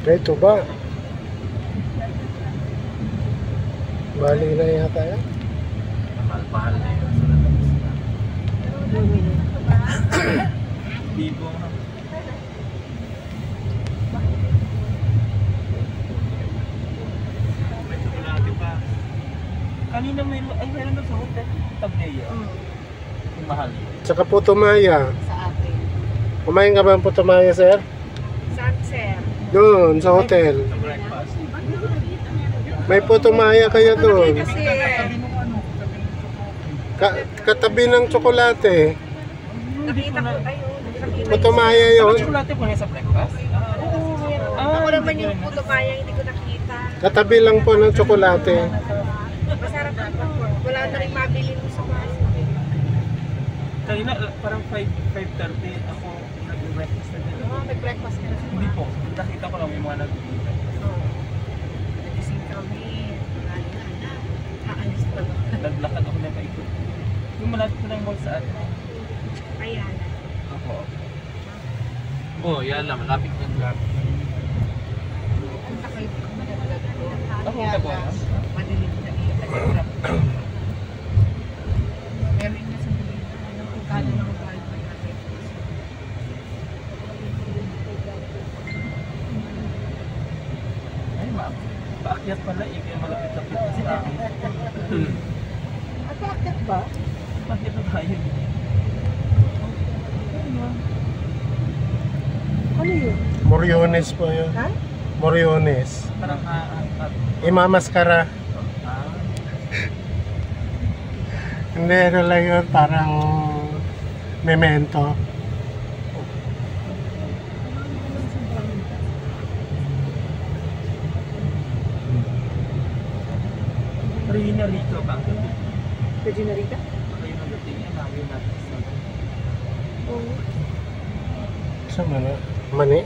Ito ba? Bali na yata yan. Mahal-mahal na yun. Bibo nga. May chocolate pa. Kanina meron na sa hotel. Tableya. Yung mahal yun. Tsaka Putumaya. Sa atin. Kumain ka ba ng Putumaya, sir? Saan, sir? Doon, sa hotel. Sa breakfast. May Putumaya kayo doon. Kasi, Katabi ng tsokolate. nakita ko kayo. Putumaya Ano yun. chocolate po niya sa breakfast? Oo, meron. Ako naman yung Putumaya, hindi ko nakita. Katabi lang po ng tsokolate. Masarap ako. Wala na rin mabili mo sa bahay. Kanina parang 5:30 ako nag-breakfast na din. Oo, nag-breakfast ka na. Hindi po. Nakita ko lang yung mga nag-breakfast. Oo. Nagising kami. Aalis pa lang. Naglakad ako na paikot. Yung malapit ko ng mall sa atin. Ayan. Ako. Oh, yan lang. Malapit ng lapit. Ang takay ko. Ako na po. Madilim na meron na sa balita. Kung kano na magbayad pa natin. Ay, paakyat pala eh. Kaya malapit-lapit na sa akin. Bakit ba? Paakyat na tayo. Ano yun? Moriones po yun. Ha? Moriones. Parang Imamaskara. Hindi, ano lang yun, parang memento. Regina Rico ba? Regina Rica? Kayo nang dating yan. Namin natin sa Oo. Sa mana? Mani?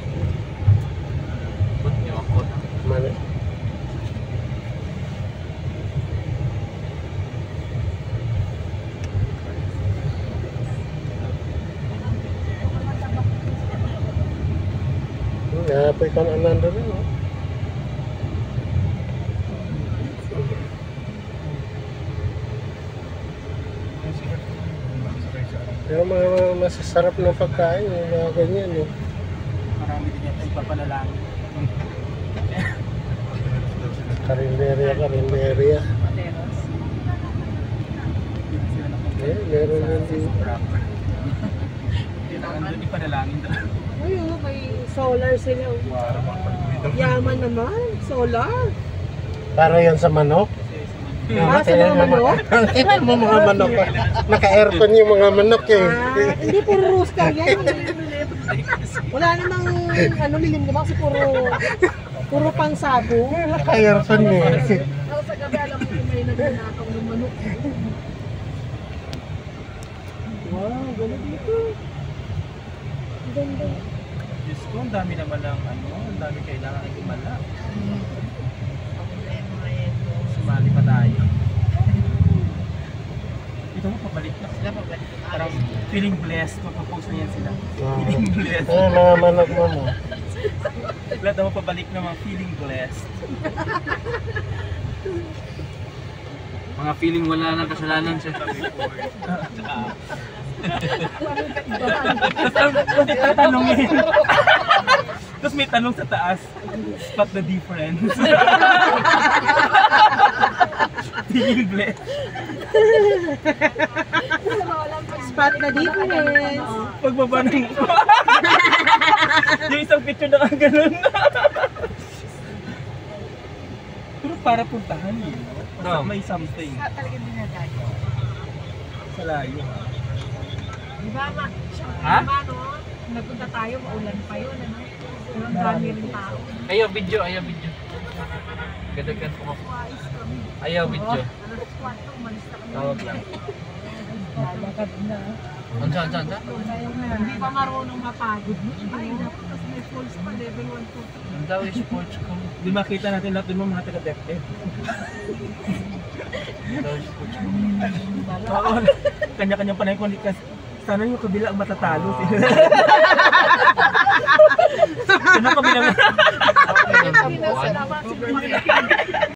ba't niyo ako na? Mani. Apoy ka na nando rin, no? Pero mga masasarap na pagkain, yung mga ganyan, eh. Marami din yata yung papanalangin. Karinderya. Materos. Eh, meron din din. Hindi na nandun ipanalangin doon. Ayun, may solar sila. Yaman naman. Solar. Para yan sa manok. Ah, sa mga manok? Tingnan mo mga manok. Naka-aircon yung mga manok, eh. Ah, hindi puro rooster yan. Wala namang ano lilim naman kasi puro pansabo. Naka-aircon, eh. Ako sa gabi alam mo yung may nagnanakaw ng manok. Wow, gano'n dito. Ang ganda. Diyos ko, ang dami naman ng ano, ang dami kailangan ng imala. Sumali pa tayo. Ito mo, pabalik na sila. Parang feeling blessed. Mapapost na yan sila. Feeling blessed. Ay, mga manok mo, no? Lahat naman pabalik na mga feeling blessed. Mga feeling wala nang kasalanan siya. Tapos itatanungin. Tapos may tanong sa taas. Spot the difference. Feeling blessed. Spot na difference. Pagbaba ng... Yung isang picture na kang ganun. Pero para puntahan yun. No. May something. Talagang dinadayo. Sa layo. Di ba, Ha? no? Nagpunta tayo, maulan pa yun, ano? Pero ang dami rin tao. Ayaw video. Gadagan po ako. Wais kami. Ayaw video. Alas 4, umalis na kami. Tawag lang. Lalakad na. Ansan? Hindi pa marunong mapagod mo. Ay, naku, tapos may falls pa, level 1 to 3. Ang daw yung sports ko. Di makita natin lahat dun mga taga-DepEd. Ang daw yung sports ko. Oo. Kanya-kanya pa na yung kulikas. Sana yung kabila ang matatalo. Sana kabila Nasarapan si Mike.